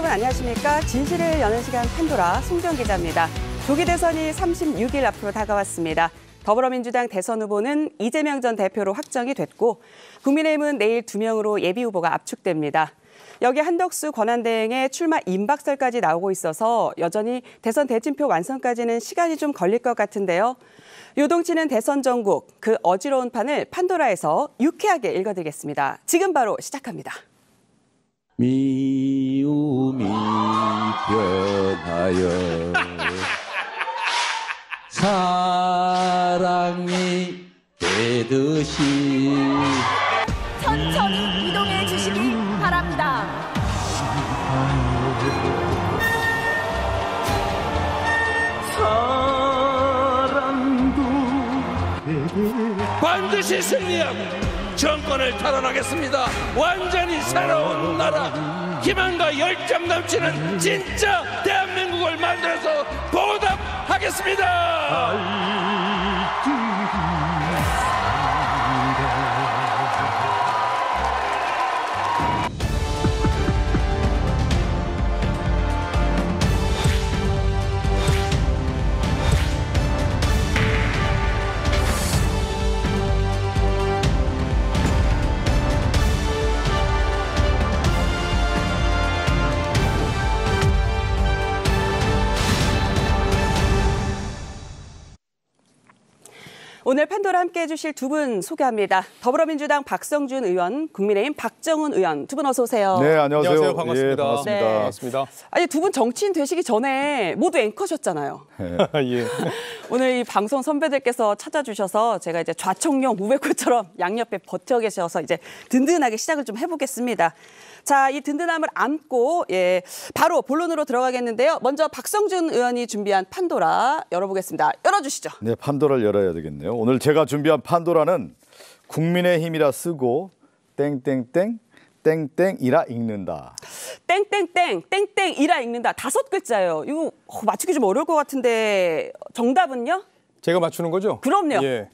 여러분 안녕하십니까? 진실을 여는 시간 판도라 송정 기자입니다. 조기 대선이 36일 앞으로 다가왔습니다. 더불어민주당 대선 후보는 이재명 전 대표로 확정이 됐고 국민의힘은 내일 2명으로 예비 후보가 압축됩니다. 여기 한덕수 권한대행의 출마 임박설까지 나오고 있어서 여전히 대선 대진표 완성까지는 시간이 좀 걸릴 것 같은데요. 요동치는 대선 전국, 그 어지러운 판을 판도라에서 유쾌하게 읽어드리겠습니다. 지금 바로 시작합니다. 미움이 변하여 사랑이 되듯이 천천히 이동해 주시기 바랍니다. 사랑도 반드시 승리하고 정권을 탈환하겠습니다. 완전히 새로운 나라, 희망과 열정 넘치는 진짜 대한민국을 만들어서 보답하겠습니다. 오늘 판도라 함께해 주실 두 분 소개합니다. 더불어민주당 박성준 의원, 국민의힘 박정훈 의원 두 분 어서 오세요. 네, 안녕하세요. 안녕하세요. 반갑습니다. 예, 반갑습니다. 네. 반갑습니다. 아니 두 분 정치인 되시기 전에 모두 앵커셨잖아요. 예. 오늘 이 방송 선배들께서 찾아주셔서 제가 이제 좌청룡 우백호처럼 양옆에 버텨 계셔서 이제 든든하게 시작을 좀 해보겠습니다. 자, 이 든든함을 안고 바로 본론으로 들어가겠는데요. 먼저 박성준 의원이 준비한 판도라 열어보겠습니다. 열어주시죠. 네, 판도라를 열어야 되겠네요. 오늘 제가 준비한 판도라는 국민의힘이라 쓰고 땡땡땡 땡땡이라 읽는다. 땡땡땡 땡땡이라 읽는다. 5글자예요. 이거 맞추기 좀 어려울 것 같은데 정답은요? 제가 맞추는 거죠? 그럼요. 예.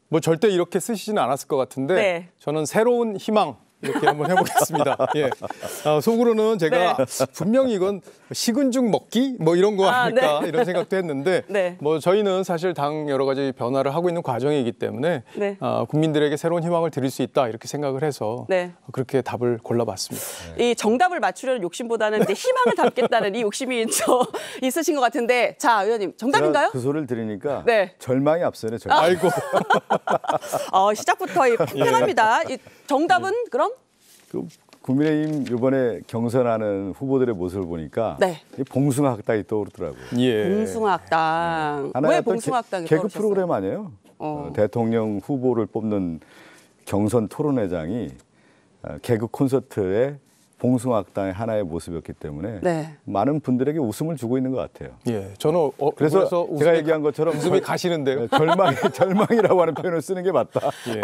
뭐 절대 이렇게 쓰시지는 않았을 것 같은데 네. 저는 새로운 희망 이렇게 한번 해보겠습니다. 예. 속으로는 제가 분명히 이건 식은 죽 먹기 뭐 이런 거 아닐까 네. 이런 생각도 했는데 네. 뭐 저희는 사실 당 여러 가지 변화를 하고 있는 과정이기 때문에 네. 국민들에게 새로운 희망을 드릴 수 있다 이렇게 생각을 해서 네. 그렇게 답을 골라봤습니다. 이 정답을 맞추려는 욕심보다는 이제 희망을 담겠다는 이 욕심이 있으신 것 같은데, 자 의원님 정답인가요? 제가 그 소리를 들으니까 네. 절망이 앞서네. 절망. 아이고. 시작부터 팽팽합니다. 이 정답은 그럼? 국민의힘 이번에 경선하는 후보들의 모습을 보니까 네. 이 봉숭아학당이 떠오르더라고요. 예. 봉숭아학당. 하나의 왜 어떤 봉숭아학당이 개그 떠오르셨어요? 프로그램 아니에요? 대통령 후보를 뽑는 경선 토론회장이 개그 콘서트의 봉숭아학당의 하나의 모습이었기 때문에 네. 많은 분들에게 웃음을 주고 있는 것 같아요. 예. 저는 그래서 제가 얘기한 것처럼 웃음이 가시는데요. 절망이라고 하는 표현을 쓰는 게 맞다. 예.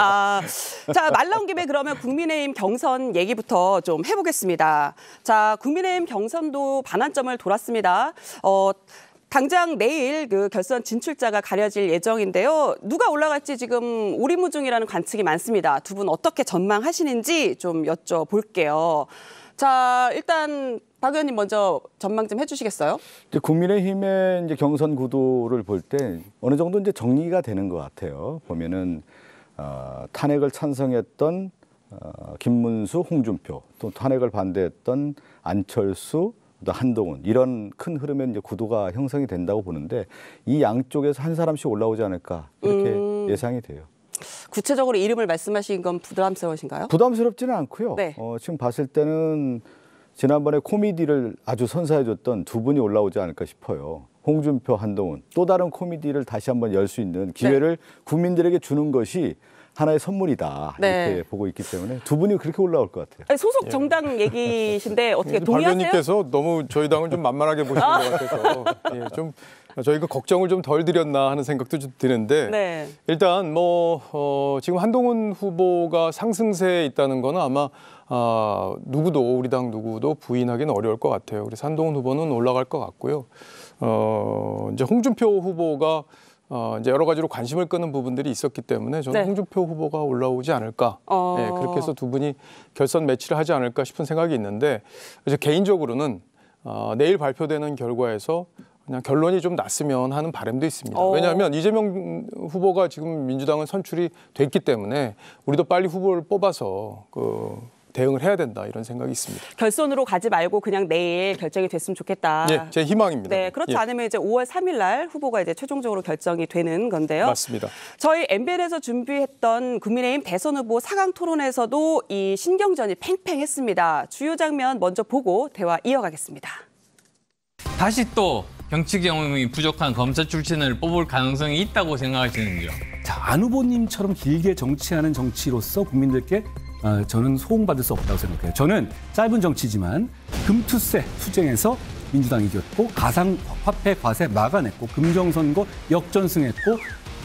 자, 말 나온 김에 그러면 국민의힘 경선 얘기부터 좀 해보겠습니다. 자, 국민의힘 경선도 반환점을 돌았습니다. 당장 내일 그 결선 진출자가 가려질 예정인데요. 누가 올라갈지 지금 오리무중이라는 관측이 많습니다. 두 분 어떻게 전망하시는지 좀 여쭤볼게요. 자, 일단 박 의원님 먼저 전망 좀 해주시겠어요? 이제 국민의힘의 이제 경선 구도를 볼 때 어느 정도 이제 정리가 되는 것 같아요. 보면은 탄핵을 찬성했던 김문수, 홍준표, 또 탄핵을 반대했던 안철수, 또 한동훈 이런 큰 흐름의 이제 구도가 형성이 된다고 보는데 이 양쪽에서 한 사람씩 올라오지 않을까 이렇게 예상이 돼요. 구체적으로 이름을 말씀하신 건 부담스러우신가요? 부담스럽지는 않고요. 네. 지금 봤을 때는 지난번에 코미디를 아주 선사해줬던 두 분이 올라오지 않을까 싶어요. 홍준표, 한동훈. 또 다른 코미디를 다시 한번 열 수 있는 기회를 국민들에게 주는 것이 하나의 선물이다. 네. 이렇게 보고 있기 때문에 두 분이 그렇게 올라올 것 같아요. 아니, 소속 정당 얘기신데 어떻게 박 동의하세요? 의원님께서 너무 저희 당을 좀 만만하게 보시는 것 같아서 좀 저희가 걱정을 좀 덜 드렸나 하는 생각도 좀 드는데 네. 일단 지금 한동훈 후보가 상승세에 있다는 거는 아마 누구도 우리 당 누구도 부인하기는 어려울 것 같아요. 그래서 한동훈 후보는 올라갈 것 같고요. 이제 홍준표 후보가 이제 여러 가지로 관심을 끄는 부분들이 있었기 때문에 저는 네. 홍준표 후보가 올라오지 않을까. 네, 그렇게 해서 두 분이 결선 매치를 하지 않을까 싶은 생각이 있는데 이제 개인적으로는 내일 발표되는 결과에서 그냥 결론이 좀 났으면 하는 바람도 있습니다. 왜냐하면 이재명 후보가 지금 민주당은 선출이 됐기 때문에 우리도 빨리 후보를 뽑아서 대응을 해야 된다 이런 생각이 있습니다. 결선으로 가지 말고 그냥 내일 결정이 됐으면 좋겠다. 예, 제 희망입니다. 네, 그렇지 않으면 이제 5월 3일 날 후보가 이제 최종적으로 결정이 되는 건데요. 맞습니다. 저희 MBN에서 준비했던 국민의힘 대선 후보 4강 토론에서도 이 신경전이 팽팽했습니다. 주요 장면 먼저 보고 대화 이어가겠습니다. 다시 또 정치 경험이 부족한 검사 출신을 뽑을 가능성이 있다고 생각하시는지요? 자, 안 후보님처럼 길게 정치하는 정치로서 국민들께 저는 소홍받을 수 없다고 생각해요. 저는 짧은 정치지만 금투세 투쟁에서 민주당이 이겼고 가상화폐 과세 막아냈고 금정선거 역전승했고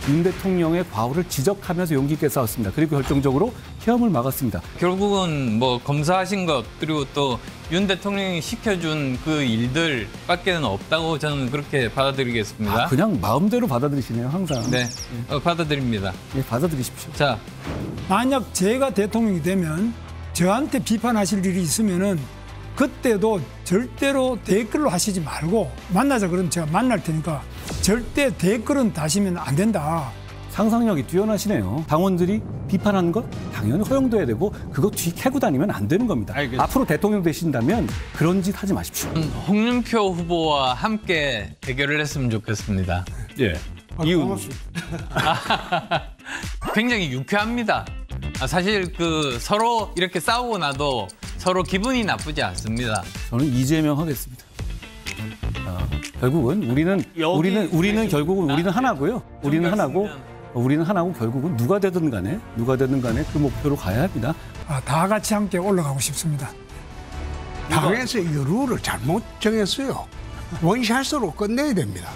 윤 대통령의 과오를 지적하면서 용기 있게 싸웠습니다. 그리고 결정적으로 계엄을 막았습니다. 결국은 뭐 검사하신 것 그리고 또 윤 대통령이 시켜준 그 일들밖에는 없다고 저는 그렇게 받아들이겠습니다. 그냥 마음대로 받아들이시네요, 항상. 네, 받아들입니다. 예, 받아들이십시오. 자, 만약 제가 대통령이 되면 저한테 비판하실 일이 있으면은 그때도 절대로 댓글로 하시지 말고 만나자 그러면 제가 만날 테니까 절대 댓글은 다시면 안 된다. 상상력이 뛰어나시네요. 당원들이 비판하는 것 당연히 허용돼야 되고 그거 뒤 캐고 다니면 안 되는 겁니다. 알겠습니다. 앞으로 대통령 되신다면 그런 짓 하지 마십시오. 홍준표 후보와 함께 대결을 했으면 좋겠습니다. 예. 이유 굉장히 유쾌합니다. 사실 서로 이렇게 싸우고 나도 서로 기분이 나쁘지 않습니다. 저는 이재명 하겠습니다. 결국은 우리는 결국은 우리는 하나고요. 우리는 하나고 결국은 누가 되든 간에 그 목표로 가야 합니다. 다 같이 함께 올라가고 싶습니다. 당에서 이 룰을 잘못 정했어요. 원샷으로 끝내야 됩니다.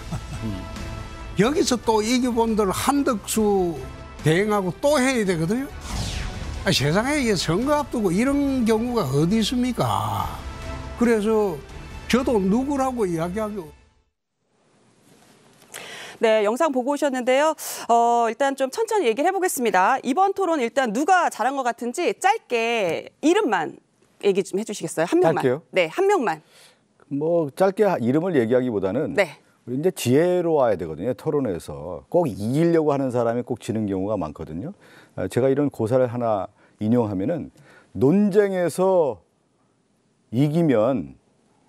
여기서 또 이기본들 한덕수 대행하고 또 해야 되거든요. 세상에 이게 선거 앞두고 이런 경우가 어디 있습니까? 그래서 저도 누구라고 이야기하고. 네, 영상 보고 오셨는데요. 일단 좀 천천히 얘기를 해보겠습니다. 이번 토론 일단 누가 잘한 것 같은지 짧게 이름만 얘기 좀 해주시겠어요? 한 명만. 짧게요? 네, 한 명만. 뭐 짧게 이름을 얘기하기보다는 네. 우리 이제 지혜로워야 되거든요. 토론에서 꼭 이기려고 하는 사람이 꼭 지는 경우가 많거든요. 제가 이런 고사를 하나 인용하면은 논쟁에서 이기면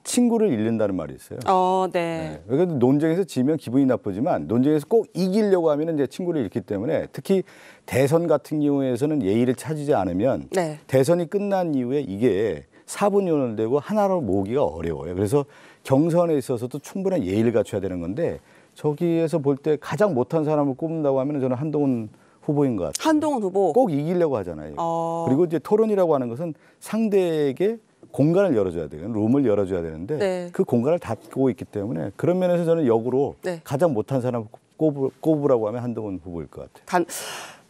친구를 잃는다는 말이 있어요. 네. 그러니까 논쟁에서 지면 기분이 나쁘지만 논쟁에서 꼭 이기려고 하면 이제 친구를 잃기 때문에 특히 대선 같은 경우에서는 예의를 찾지 않으면 네. 대선이 끝난 이후에 이게 사분열되고 하나로 모으기가 어려워요. 그래서 경선에 있어서도 충분한 예의를 갖춰야 되는 건데 저기에서 볼 때 가장 못한 사람을 꼽는다고 하면 저는 한동훈 후보인 것 같아요. 한동훈 후보. 꼭 이기려고 하잖아요. 그리고 이제 토론이라고 하는 것은 상대에게 공간을 열어줘야 돼요. 룸을 열어줘야 되는데 네. 그 공간을 닫고 있기 때문에 그런 면에서 저는 역으로 네. 가장 못한 사람을 꼽으라고 하면 한동훈 후보일 것 같아요.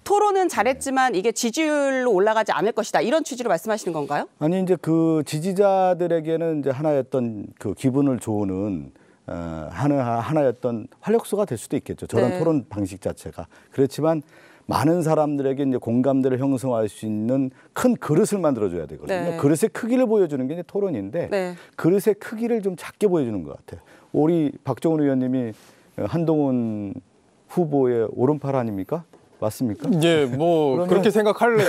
토론은 잘했지만 이게 지지율로 올라가지 않을 것이다. 이런 취지로 말씀하시는 건가요? 아니 이제 그 지지자들에게는 이제 하나였던 그 기분을 좋으는 하나였던 활력소가 될 수도 있겠죠. 저런 네. 토론 방식 자체가. 그렇지만 많은 사람들에게 이제 공감대를 형성할 수 있는 큰 그릇을 만들어줘야 되거든요. 네. 그릇의 크기를 보여주는 게 이제 토론인데 네. 그릇의 크기를 좀 작게 보여주는 것 같아요. 우리 박정훈 의원님이 한동훈 후보의 오른팔 아닙니까? 맞습니까? 예, 뭐 그렇게 생각할래요.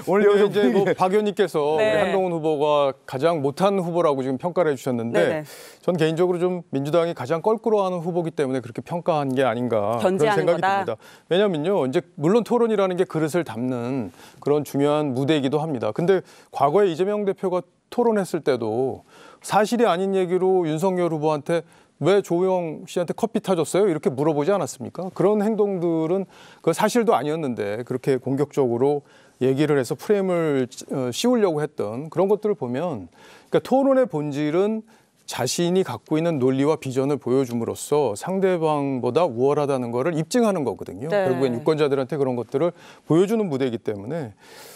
오늘 여기서 이제 뭐 박 의원님께서 네. 우리 한동훈 후보가 가장 못한 후보라고 지금 평가를 해주셨는데 네네. 전 개인적으로 좀 민주당이 가장 껄끄러워하는 후보기 때문에 그렇게 평가한 게 아닌가 그런 견제하는 생각이 거다. 듭니다. 왜냐면요, 이제 물론 토론이라는 게 그릇을 담는 그런 중요한 무대이기도 합니다. 근데 과거에 이재명 대표가 토론했을 때도 사실이 아닌 얘기로 윤석열 후보한테 왜 조영 씨한테 커피 타줬어요? 이렇게 물어보지 않았습니까? 그런 행동들은 그 사실도 아니었는데 그렇게 공격적으로 얘기를 해서 프레임을 씌우려고 했던 그런 것들을 보면 그러니까 토론의 본질은 자신이 갖고 있는 논리와 비전을 보여줌으로써 상대방보다 우월하다는 거를 입증하는 거거든요. 네. 결국엔 유권자들한테 그런 것들을 보여주는 무대이기 때문에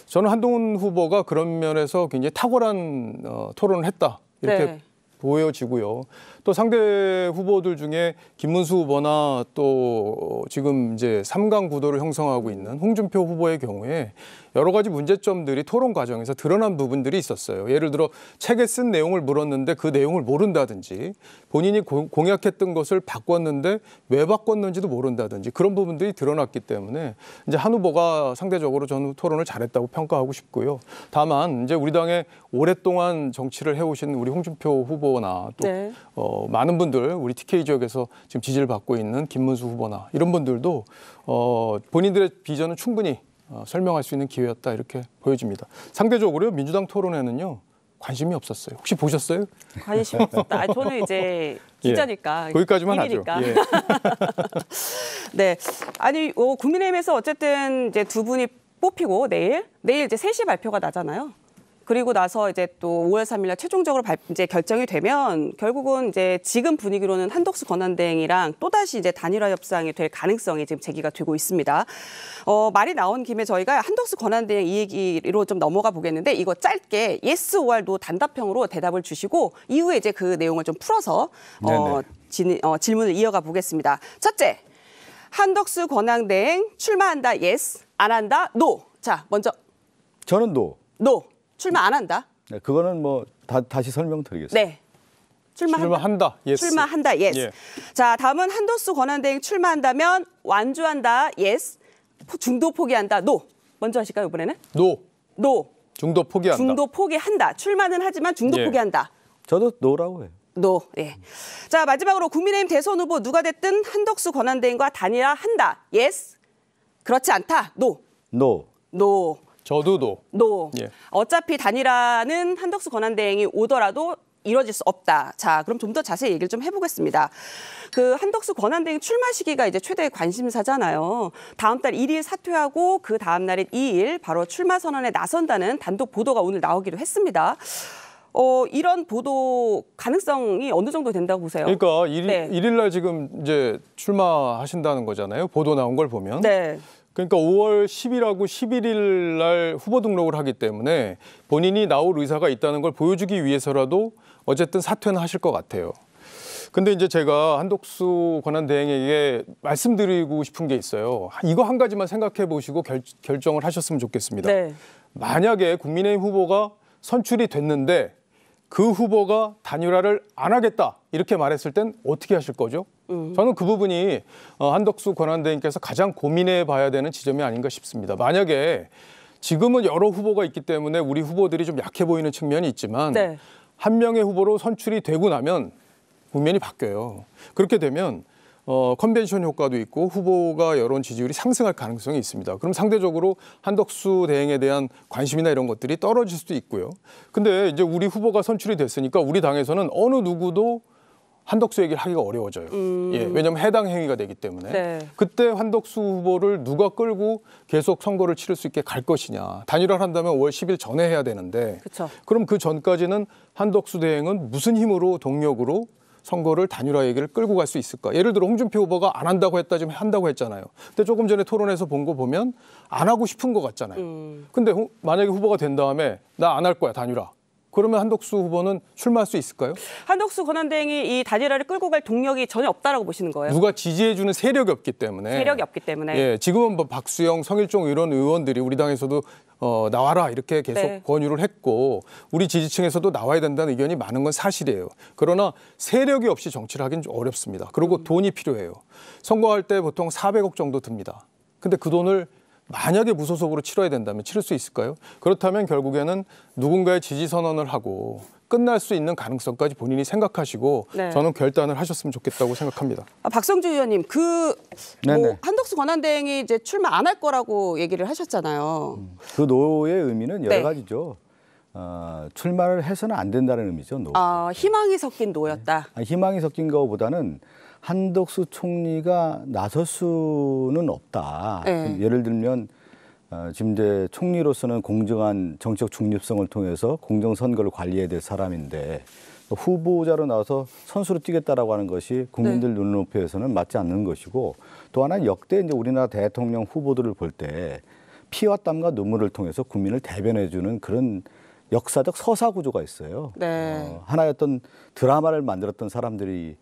저는 한동훈 후보가 그런 면에서 굉장히 탁월한 토론을 했다. 이렇게 네. 보여지고요. 또 상대 후보들 중에 김문수 후보나 또 지금 이제 3강 구도를 형성하고 있는 홍준표 후보의 경우에 여러 가지 문제점들이 토론 과정에서 드러난 부분들이 있었어요. 예를 들어 책에 쓴 내용을 물었는데 그 내용을 모른다든지 본인이 공약했던 것을 바꿨는데 왜 바꿨는지도 모른다든지 그런 부분들이 드러났기 때문에 이제 한 후보가 상대적으로 저는 토론을 잘했다고 평가하고 싶고요. 다만 이제 우리 당에 오랫동안 정치를 해오신 우리 홍준표 후보나 또 네. 많은 분들 우리 TK 지역에서 지금 지지를 받고 있는 김문수 후보나 이런 분들도 본인들의 비전은 충분히 설명할 수 있는 기회였다 이렇게 보여집니다. 상대적으로 민주당 토론회는요. 관심이 없었어요. 혹시 보셨어요? 관심 없었다. 아니, 저는 이제 기자니까. 예, 거기까지만 일이니까. 하죠. 예. 네. 아니, 국민의힘에서 어쨌든 이제 두 분이 뽑히고 내일 이제 3시 발표가 나잖아요. 그리고 나서 이제 또 5월 3일 날 최종적으로 이제 결정이 되면 결국은 이제 지금 분위기로는 한덕수 권한대행이랑 또다시 이제 단일화 협상이 될 가능성이 지금 제기가 되고 있습니다. 말이 나온 김에 저희가 한덕수 권한대행 이 얘기로 좀 넘어가 보겠는데 이거 짧게 yes or no 단답형으로 대답을 주시고 이후에 이제 그 내용을 좀 풀어서 질문을 이어가 보겠습니다. 첫째, 한덕수 권한대행 출마한다 yes, 안 한다 no. 자, 먼저 저는 no. no. 출마 안 한다. 네, 그거는 뭐 다시 설명드리겠습니다. 네. 출마한다. yes. 출마한다. yes. 예. 자, 다음은 한덕수 권한대행 출마한다면 완주한다. yes. 중도 포기한다. no. 먼저 하실까요, 이번에는? no. no. 중도 포기한다. 중도 포기한다. 출마는 하지만 중도 예. 포기한다. 저도 no라고 해요. no. 예. 자, 마지막으로 국민의힘 대선 후보 누가 됐든 한덕수 권한대행과 단일화한다. yes. 그렇지 않다. no. no. no. 저도 no. no. 예. 어차피 단일화는 한덕수 권한대행이 오더라도 이뤄질 수 없다. 자, 그럼 좀 더 자세히 얘기를 좀 해보겠습니다. 그 한덕수 권한대행 출마 시기가 이제 최대 관심사잖아요. 다음 달 1일 사퇴하고 그 다음 날인 2일 바로 출마 선언에 나선다는 단독 보도가 오늘 나오기도 했습니다. 이런 보도 가능성이 어느 정도 된다고 보세요? 그러니까 1일 날 지금 이제 출마하신다는 거잖아요. 보도 나온 걸 보면. 네. 그러니까 5월 10일하고 11일 날 후보 등록을 하기 때문에 본인이 나올 의사가 있다는 걸 보여주기 위해서라도 어쨌든 사퇴는 하실 것 같아요. 근데 이제 제가 한덕수 권한대행에게 말씀드리고 싶은 게 있어요. 이거 한 가지만 생각해 보시고 결정을 하셨으면 좋겠습니다. 네. 만약에 국민의힘 후보가 선출이 됐는데 그 후보가 단일화를 안 하겠다 이렇게 말했을 땐 어떻게 하실 거죠? 저는 그 부분이 한덕수 권한대행께서 가장 고민해 봐야 되는 지점이 아닌가 싶습니다. 만약에 지금은 여러 후보가 있기 때문에 우리 후보들이 좀 약해 보이는 측면이 있지만 네. 한 명의 후보로 선출이 되고 나면 국면이 바뀌어요. 그렇게 되면 컨벤션 효과도 있고 후보가 여론 지지율이 상승할 가능성이 있습니다. 그럼 상대적으로 한덕수 대행에 대한 관심이나 이런 것들이 떨어질 수도 있고요. 근데 이제 우리 후보가 선출이 됐으니까 우리 당에서는 어느 누구도 한덕수 얘기를 하기가 어려워져요. 예, 왜냐하면 해당 행위가 되기 때문에. 네. 그때 한덕수 후보를 누가 끌고 계속 선거를 치를 수 있게 갈 것이냐. 단일화를 한다면 5월 10일 전에 해야 되는데 그쵸. 그럼 그 전까지는 한덕수 대행은 무슨 힘으로 동력으로 선거를 단일화 얘기를 끌고 갈 수 있을까? 예를 들어 홍준표 후보가 안 한다고 했다 지금 한다고 했잖아요. 근데 조금 전에 토론에서 본 거 보면 안 하고 싶은 것 같잖아요. 근데 만약에 후보가 된 다음에 나 안 할 거야 단일화. 그러면 한덕수 후보는 출마할 수 있을까요? 한덕수 권한대행이 이 단일화를 끌고 갈 동력이 전혀 없다라고 보시는 거예요? 누가 지지해주는 세력이 없기 때문에. 세력이 없기 때문에. 예, 지금은 뭐 박수영, 성일종 이런 의원들이 우리 당에서도 나와라 이렇게 계속 네. 권유를 했고 우리 지지층에서도 나와야 된다는 의견이 많은 건 사실이에요. 그러나 세력이 없이 정치를 하기는 좀 어렵습니다. 그리고 돈이 필요해요. 선거할 때 보통 400억 정도 듭니다. 근데 그 돈을 만약에 무소속으로 치러야 된다면 치를 수 있을까요? 그렇다면 결국에는 누군가의 지지 선언을 하고 끝날 수 있는 가능성까지 본인이 생각하시고 네. 저는 결단을 하셨으면 좋겠다고 생각합니다. 박성주 의원님, 네네. 한덕수 권한대행이 이제 출마 안 할 거라고 얘기를 하셨잖아요. 그 노의 의미는 여러 네. 가지죠. 출마를 해서는 안 된다는 의미죠. 노. 희망이 섞인 노였다. 희망이 섞인 것보다는 한덕수 총리가 나설 수는 없다. 네. 예를 들면 지금 이제 총리로서는 공정한 정치적 중립성을 통해서 공정 선거를 관리해야 될 사람인데 후보자로 나와서 선수로 뛰겠다라고 하는 것이 국민들 네. 눈높이에서는 맞지 않는 것이고 또 하나는 역대 이제 우리나라 대통령 후보들을 볼 때 피와 땀과 눈물을 통해서 국민을 대변해주는 그런 역사적 서사 구조가 있어요. 네. 하나의 어떤 드라마를 만들었던 사람들이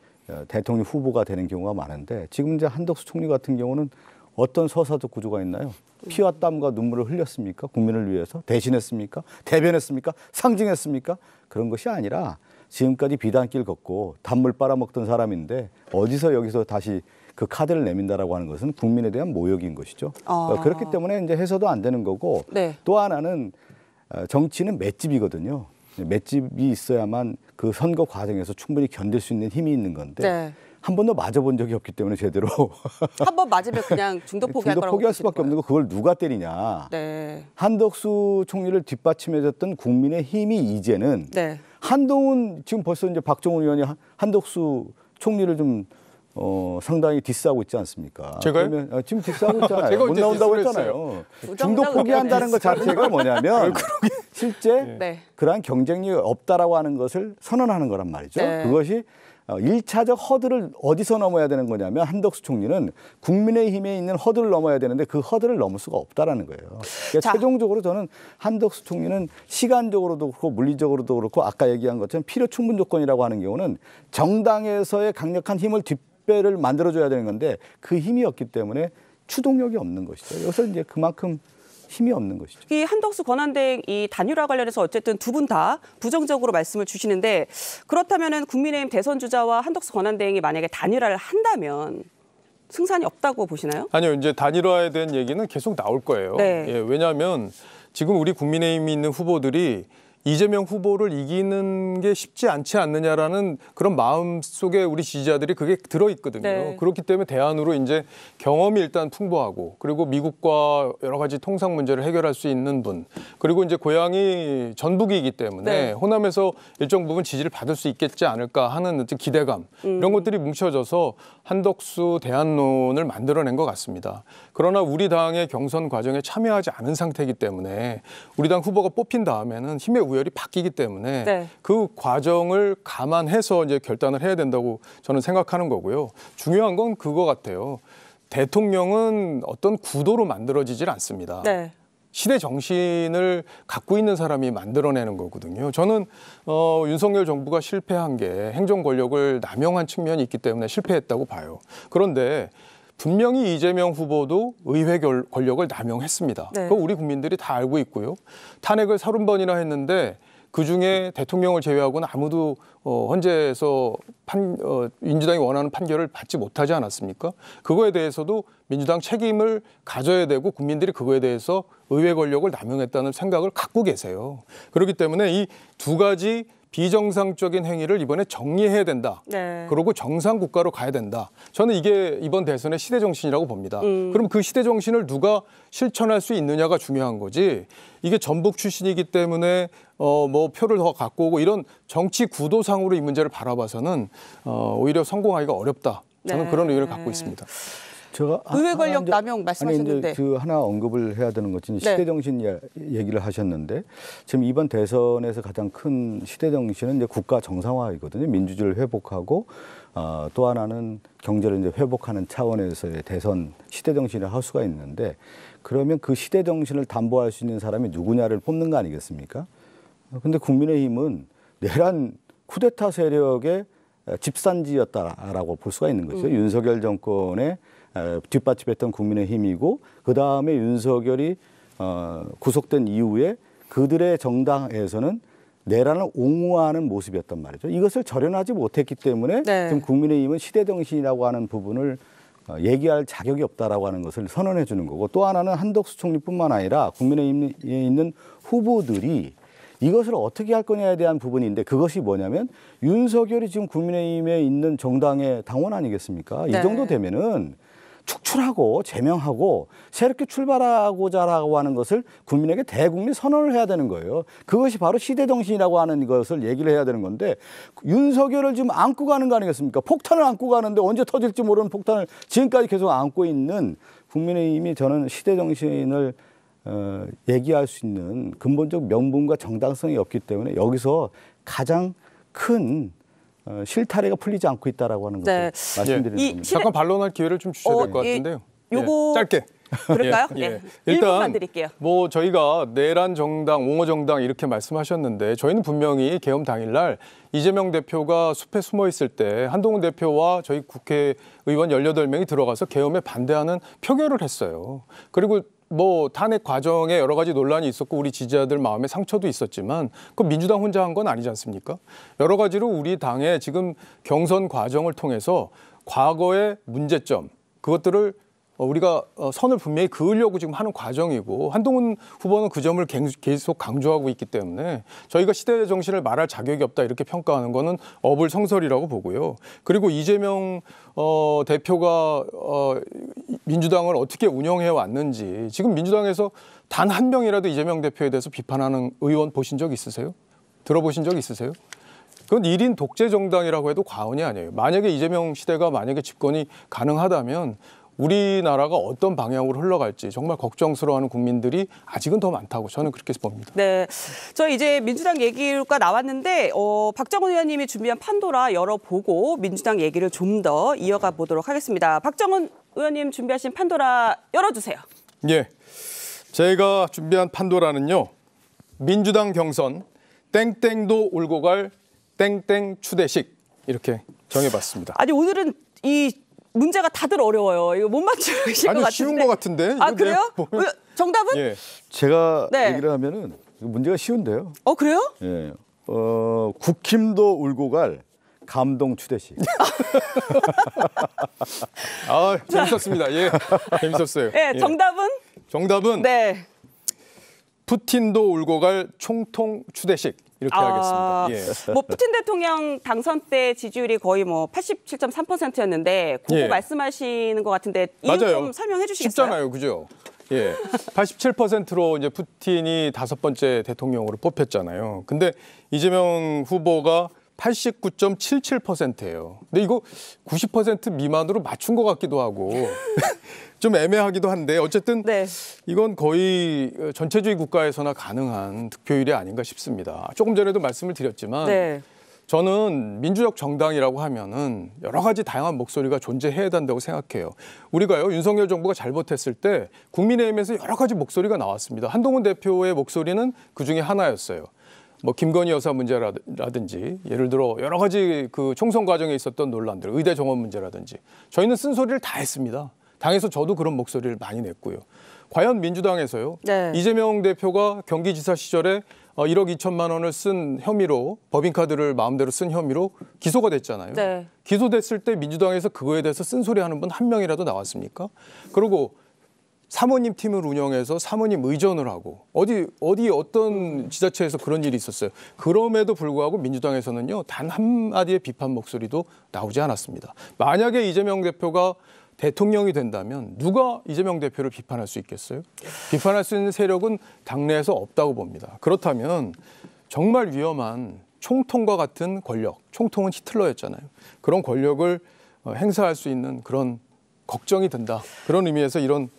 대통령 후보가 되는 경우가 많은데 지금 이제 한덕수 총리 같은 경우는 어떤 서사적 구조가 있나요? 피와 땀과 눈물을 흘렸습니까? 국민을 위해서 대신했습니까? 대변했습니까? 상징했습니까? 그런 것이 아니라 지금까지 비단길 걷고 단물 빨아먹던 사람인데 어디서 여기서 다시 그 카드를 내민다라고 하는 것은 국민에 대한 모욕인 것이죠. 그렇기 때문에 이제 해서도 안 되는 거고 네. 또 하나는 정치는 맷집이거든요. 맷집이 있어야만 그 선거 과정에서 충분히 견딜 수 있는 힘이 있는 건데 네. 한 번도 맞아본 적이 없기 때문에 제대로 한 번 맞으면 그냥 중도 포기할 거라고 포기할 수밖에 없는 거 그걸 누가 때리냐. 네. 한덕수 총리를 뒷받침해줬던 국민의 힘이 이제는 네. 한동훈 지금 벌써 이제 박정훈 의원이 한덕수 총리를 좀 상당히 디스하고 있지 않습니까? 제가요? 그러면 지금 디스하고 있잖아요. 제가 못 언제 나온다고 디스를 했잖아요. 중도 포기한다는 것 자체가 뭐냐면 실제 네. 그러한 경쟁력이 없다라고 하는 것을 선언하는 거란 말이죠. 네. 그것이 1차적 허들을 어디서 넘어야 되는 거냐면 한덕수 총리는 국민의힘에 있는 허들을 넘어야 되는데 그 허들을 넘을 수가 없다라는 거예요. 그러니까 자. 최종적으로 저는 한덕수 총리는 시간적으로도 그렇고 물리적으로도 그렇고 아까 얘기한 것처럼 필요 충분 조건이라고 하는 경우는 정당에서의 강력한 힘을 뒷배를 만들어줘야 되는 건데 그 힘이 없기 때문에 추동력이 없는 것이죠. 여기서 이제 그만큼 힘이 없는 것이죠. 이 한덕수 권한대행 이 단일화 관련해서 어쨌든 두 분 다 부정적으로 말씀을 주시는데 그렇다면은 국민의힘 대선 주자와 한덕수 권한대행이 만약에 단일화를 한다면 승산이 없다고 보시나요? 아니요, 이제 단일화에 대한 얘기는 계속 나올 거예요. 네. 예, 왜냐하면 지금 우리 국민의힘이 있는 후보들이 이재명 후보를 이기는 게 쉽지 않지 않느냐라는 그런 마음 속에 우리 지지자들이 그게 들어있거든요. 네. 그렇기 때문에 대안으로 이제 경험이 일단 풍부하고 그리고 미국과 여러 가지 통상 문제를 해결할 수 있는 분 그리고 이제 고향이 전북이기 때문에 네. 호남에서 일정 부분 지지를 받을 수 있겠지 않을까 하는 어떤 기대감 이런 것들이 뭉쳐져서 한덕수 대안론을 만들어낸 것 같습니다. 그러나 우리 당의 경선 과정에 참여하지 않은 상태이기 때문에 우리 당 후보가 뽑힌 다음에는 힘의 우열이 바뀌기 때문에 네. 그 과정을 감안해서 이제 결단을 해야 된다고 저는 생각하는 거고요. 중요한 건 그거 같아요. 대통령은 어떤 구도로 만들어지질 않습니다. 네. 시대 정신을 갖고 있는 사람이 만들어내는 거거든요. 저는 윤석열 정부가 실패한 게 행정 권력을 남용한 측면이 있기 때문에 실패했다고 봐요. 그런데 분명히 이재명 후보도 의회 권력을 남용했습니다. 네. 그거 우리 국민들이 다 알고 있고요. 탄핵을 30번이나 했는데 그중에 대통령을 제외하고는 아무도 헌재에서 민주당이 원하는 판결을 받지 못하지 않았습니까? 그거에 대해서도 민주당 책임을 가져야 되고 국민들이 그거에 대해서 의회 권력을 남용했다는 생각을 갖고 계세요. 그렇기 때문에 이 두 가지 비정상적인 행위를 이번에 정리해야 된다. 네. 그리고 정상 국가로 가야 된다. 저는 이게 이번 대선의 시대 정신이라고 봅니다. 그럼 그 시대 정신을 누가 실천할 수 있느냐가 중요한 거지. 이게 전북 출신이기 때문에 뭐 표를 더 갖고 오고 이런 정치 구도상으로 이 문제를 바라봐서는 오히려 성공하기가 어렵다. 저는 네. 그런 의견을 갖고 있습니다. 제가 의회 권력 남용 말씀하셨는데. 아니 이제 그 하나 언급을 해야 되는 것은 시대 정신 얘기를 하셨는데 지금 이번 대선에서 가장 큰 시대 정신은 이제 국가 정상화이거든요. 민주주의를 회복하고 또 하나는 경제를 이제 회복하는 차원에서의 대선 시대 정신을 할 수가 있는데 그러면 그 시대 정신을 담보할 수 있는 사람이 누구냐를 뽑는 거 아니겠습니까? 근데 국민의힘은 내란 쿠데타 세력의 집산지였다라고 볼 수가 있는 거죠. 윤석열 정권의 뒷받침했던 국민의힘이고 그다음에 윤석열이 구속된 이후에 그들의 정당에서는 내란을 옹호하는 모습이었단 말이죠. 이것을 절연하지 못했기 때문에 네. 지금 국민의힘은 시대정신이라고 하는 부분을 얘기할 자격이 없다라고 하는 것을 선언해 주는 거고 또 하나는 한덕수 총리뿐만 아니라 국민의힘에 있는 후보들이 이것을 어떻게 할 거냐에 대한 부분인데 그것이 뭐냐면 윤석열이 지금 국민의힘에 있는 정당의 당원 아니겠습니까? 이 정도 되면은 축출하고 제명하고 새롭게 출발하고자라고 하는 것을 국민에게 대국민 선언을 해야 되는 거예요. 그것이 바로 시대정신이라고 하는 것을 얘기를 해야 되는 건데 윤석열을 지금 안고 가는 거 아니겠습니까? 폭탄을 안고 가는데 언제 터질지 모르는 폭탄을 지금까지 계속 안고 있는 국민의힘이 저는 시대정신을 얘기할 수 있는 근본적 명분과 정당성이 없기 때문에 여기서 가장 큰 실타래가 풀리지 않고 있다라고 하는 것을 말씀드리는 겁니다. 잠깐 반론할 기회를 좀 주셔야 될 것 같은데요. 요거 짧게. 그럴까요? 예, 예. 네. 일단 1분만 드릴게요. 뭐 저희가 내란 정당, 옹호 정당 이렇게 말씀하셨는데 저희는 분명히 계엄 당일날 이재명 대표가 숲에 숨어 있을 때 한동훈 대표와 저희 국회의원 18명이 들어가서 계엄에 반대하는 표결을 했어요. 그리고 뭐 탄핵 과정에 여러 가지 논란이 있었고 우리 지지자들 마음에 상처도 있었지만 그 민주당 혼자 한 건 아니지 않습니까? 여러 가지로 우리 당의 지금 경선 과정을 통해서 과거의 문제점 그것들을 우리가 선을 분명히 그으려고 지금 하는 과정이고 한동훈 후보는 그 점을 계속 강조하고 있기 때문에 저희가 시대의 정신을 말할 자격이 없다 이렇게 평가하는 거는 어불성설이라고 보고요. 그리고 이재명 대표가 민주당을 어떻게 운영해 왔는지 지금 민주당에서 단 한 명이라도 이재명 대표에 대해서 비판하는 의원 보신 적 있으세요? 들어보신 적 있으세요? 그건 1인 독재 정당이라고 해도 과언이 아니에요. 만약에 이재명 시대가 만약에 집권이 가능하다면 우리나라가 어떤 방향으로 흘러갈지 정말 걱정스러워하는 국민들이 아직은 더 많다고 저는 그렇게 봅니다. 네, 저 이제 민주당 얘기가 나왔는데 박정원 의원님이 준비한 판도라 열어보고 민주당 얘기를 좀 더 이어가 보도록 하겠습니다. 박정원 의원님 준비하신 판도라 열어주세요. 예, 제가 준비한 판도라는요. 민주당 경선 땡땡도 울고 갈 땡땡 추대식 이렇게 정해봤습니다. 아니 오늘은 이 문제가 다들 어려워요. 이거 못 맞추실 것 같은데. 아니 쉬운 것 같은데. 아 그래요? 정답은? 예. 제가 네. 얘기를 하면은 문제가 쉬운데요. 그래요? 예. 국힘도 울고 갈 감동 추대식. 아 재밌었습니다. 예, 재밌었어요. 네, 정답은? 정답은 네. 푸틴도 울고 갈 총통 추대식. 이렇게 하겠습니다. 예. 뭐 푸틴 대통령 당선 때 지지율이 거의 뭐 87.3%였는데 그거 예. 말씀하시는 것 같은데 이유 맞아요. 좀 설명해 주시겠어요? 쉽잖아요, 그죠? 예, 87%로 이제 푸틴이 5번째 대통령으로 뽑혔잖아요. 근데 이재명 후보가 89.77%예요. 근데 이거 90% 미만으로 맞춘 것 같기도 하고 좀 애매하기도 한데 어쨌든 네. 이건 거의 전체주의 국가에서나 가능한 득표율이 아닌가 싶습니다. 조금 전에도 말씀을 드렸지만 네. 저는 민주적 정당이라고 하면은 여러 가지 다양한 목소리가 존재해야 된다고 생각해요. 우리가요, 윤석열 정부가 잘못했을 때 국민의힘에서 여러 가지 목소리가 나왔습니다. 한동훈 대표의 목소리는 그중에 하나였어요. 뭐 김건희 여사 문제라든지 예를 들어 여러 가지 그 총선 과정에 있었던 논란들, 의대 정원 문제라든지 저희는 쓴소리를 다 했습니다. 당에서 저도 그런 목소리를 많이 냈고요. 과연 민주당에서요. 네. 이재명 대표가 경기지사 시절에 1억 2천만 원을 쓴 혐의로 법인카드를 마음대로 쓴 혐의로 기소가 됐잖아요. 네. 기소됐을 때 민주당에서 그거에 대해서 쓴소리하는 분 한 명이라도 나왔습니까? 그리고 사모님 팀을 운영해서 사모님 의전을 하고 어떤 지자체에서 그런 일이 있었어요. 그럼에도 불구하고 민주당에서는요. 단 한마디의 비판 목소리도 나오지 않았습니다. 만약에 이재명 대표가 대통령이 된다면 누가 이재명 대표를 비판할 수 있겠어요? 비판할 수 있는 세력은 당내에서 없다고 봅니다. 그렇다면 정말 위험한 총통과 같은 권력, 총통은 히틀러였잖아요. 그런 권력을 행사할 수 있는 그런 걱정이 든다. 그런 의미에서 이런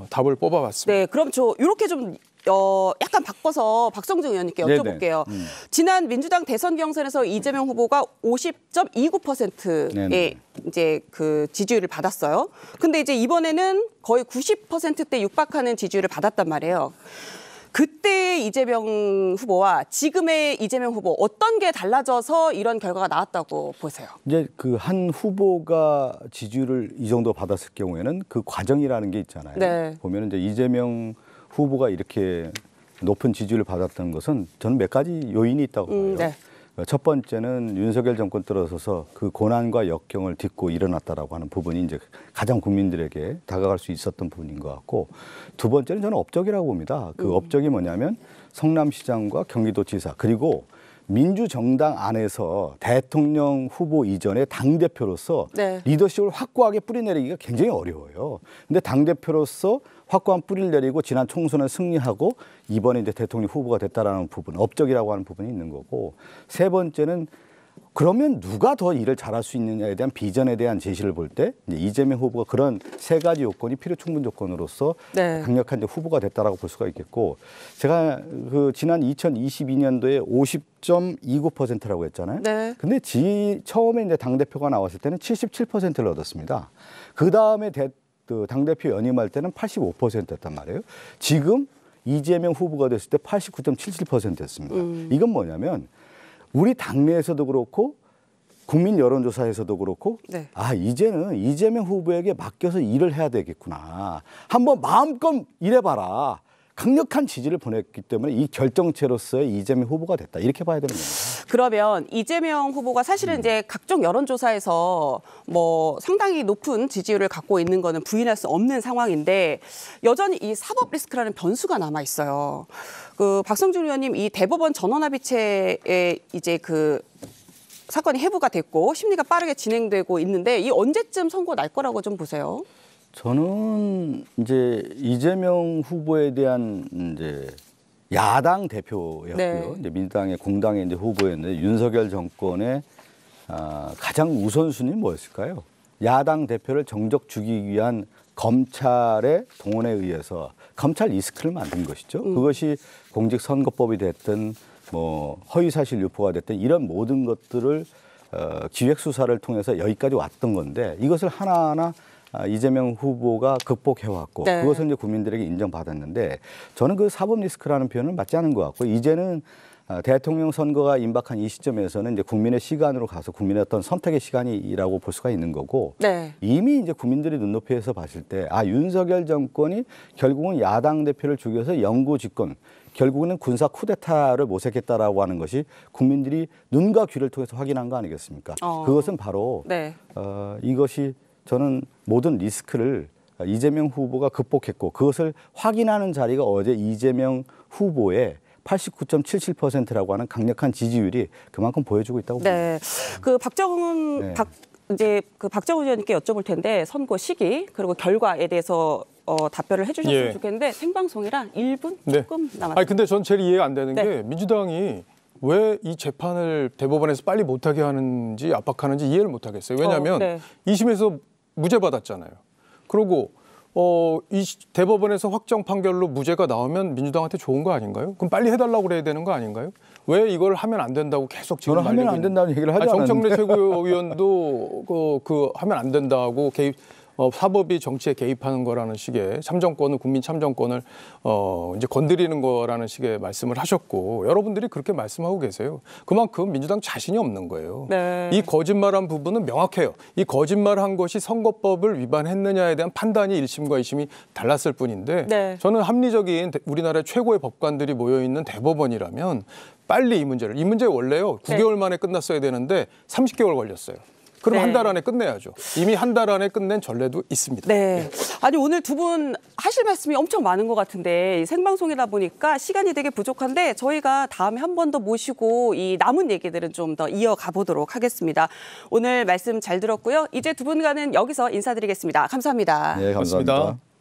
답을 뽑아봤습니다. 네, 그럼 저 이렇게 좀 약간 바꿔서 박성중 의원님께 여쭤볼게요. 지난 민주당 대선 경선에서 이재명 후보가 50.29%의 이제 그 지지율을 받았어요. 근데 이제 이번에는 거의 90%대 육박하는 지지율을 받았단 말이에요. 그때의 이재명 후보와 지금의 이재명 후보 어떤 게 달라져서 이런 결과가 나왔다고 보세요? 이제 그 한 후보가 지지율을 이 정도 받았을 경우에는 그 과정이라는 게 있잖아요. 네. 보면 이제 이재명 후보가 이렇게 높은 지지율을 받았다는 것은 저는 몇 가지 요인이 있다고 봐요. 네. 첫 번째는 윤석열 정권 들어서서 그 고난과 역경을 딛고 일어났다라고 하는 부분이 이제 가장 국민들에게 다가갈 수 있었던 부분인 것 같고, 두 번째는 저는 업적이라고 봅니다. 그 업적이 뭐냐면 성남시장과 경기도지사 그리고 민주정당 안에서 대통령 후보 이전에 당대표로서 네. 리더십을 확고하게 뿌리내리기가 굉장히 어려워요. 근데 당대표로서 확고한 뿌리를 내리고 지난 총선에 승리하고 이번에 이제 대통령 후보가 됐다라는 부분, 업적이라고 하는 부분이 있는 거고, 세 번째는 그러면 누가 더 일을 잘할 수 있느냐에 대한 비전에 대한 제시를 볼 때 이재명 후보가 그런 세 가지 요건이 필요 충분 조건으로서 네. 강력한 이제 후보가 됐다라고 볼 수가 있겠고, 제가 그 지난 2022년도에 50.29%라고 했잖아요. 네. 근데 처음에 이제 당 대표가 나왔을 때는 77%를 얻었습니다. 그 다음에 그 당대표 연임할 때는 85%였단 말이에요. 지금 이재명 후보가 됐을 때 89.77%였습니다. 이건 뭐냐면 우리 당내에서도 그렇고 국민 여론조사에서도 그렇고 네. 아 이제는 이재명 후보에게 맡겨서 일을 해야 되겠구나. 한번 마음껏 일해봐라. 강력한 지지를 보냈기 때문에 이 결정체로서의 이재명 후보가 됐다. 이렇게 봐야 되는 겁니다. 그러면 이재명 후보가 사실은 이제 각종 여론조사에서 뭐 상당히 높은 지지율을 갖고 있는 거는 부인할 수 없는 상황인데 여전히 이 사법 리스크라는 변수가 남아 있어요. 그 박성준 의원님 이 대법원 전원합의체에 이제 그 사건이 해부가 됐고 심리가 빠르게 진행되고 있는데 이 언제쯤 선고 날 거라고 좀 보세요? 저는 이제 이재명 후보에 대한 이제 야당 대표였고요. 네. 이제 민주당의 공당의 이제 후보였는데 윤석열 정권의 가장 우선순위는 뭐였을까요? 야당 대표를 정적 죽이기 위한 검찰의 동원에 의해서 검찰 리스크를 만든 것이죠. 그것이 공직선거법이 됐든 뭐 허위사실 유포가 됐든 이런 모든 것들을 기획수사를 통해서 여기까지 왔던 건데 이것을 하나하나 이재명 후보가 극복해왔고 네. 그것을 이제 국민들에게 인정받았는데 저는 그 사법 리스크라는 표현은 맞지 않은 것 같고 이제는 대통령 선거가 임박한 이 시점에서는 이제 국민의 시간으로 가서 국민의 어떤 선택의 시간이라고 볼 수가 있는 거고 네. 이미 이제 국민들이 눈높이에서 봤을 때 윤석열 정권이 결국은 야당 대표를 죽여서 영구 집권 결국은 군사 쿠데타를 모색했다라고 하는 것이 국민들이 눈과 귀를 통해서 확인한 거 아니겠습니까? 그것은 바로 네. 이것이 저는 모든 리스크를 이재명 후보가 극복했고 그것을 확인하는 자리가 어제 이재명 후보의 89.77%라고 하는 강력한 지지율이 그만큼 보여주고 있다고 봅니다. 네. 그 박정훈 네. 박정훈 의원님께 여쭤볼 텐데 선거 시기 그리고 결과에 대해서 답변을 해주셨으면 예. 좋겠는데 생방송이라 1분 네. 조금 남았습니다. 아니 근데 전 제일 이해가 안 되는 네. 게 민주당이 왜 이 재판을 대법원에서 빨리 못하게 하는지 압박하는지 이해를 못하겠어요. 왜냐하면 네. 2심에서 무죄 받았잖아요. 그리고 이 대법원에서 확정 판결로 무죄가 나오면 민주당한테 좋은 거 아닌가요? 그럼 빨리 해달라고 그래야 되는 거 아닌가요? 왜 이걸 하면 안 된다고 계속 지금 저는 하면 안 된다는 얘기를 하지 않았는데. 정청래 최고위원도 그 하면 안 된다고 사법이 정치에 개입하는 거라는 식의 참정권을 국민 참정권을 이제 건드리는 거라는 식의 말씀을 하셨고 여러분들이 그렇게 말씀하고 계세요. 그만큼 민주당 자신이 없는 거예요. 네. 이 거짓말한 부분은 명확해요. 이 거짓말한 것이 선거법을 위반했느냐에 대한 판단이 1심과 2심이 달랐을 뿐인데 네. 저는 합리적인 우리나라의 최고의 법관들이 모여 있는 대법원이라면 빨리 이 문제 원래요 9개월 만에 끝났어야 되는데 30개월 걸렸어요. 그럼 네. 한 달 안에 끝내야죠. 이미 한 달 안에 끝낸 전례도 있습니다. 네. 아니 오늘 두 분 하실 말씀이 엄청 많은 것 같은데 생방송이다 보니까 시간이 되게 부족한데 저희가 다음에 한 번 더 모시고 이 남은 얘기들은 좀 더 이어가 보도록 하겠습니다. 오늘 말씀 잘 들었고요. 이제 두 분과는 여기서 인사드리겠습니다. 감사합니다. 네, 감사합니다. 고맙습니다.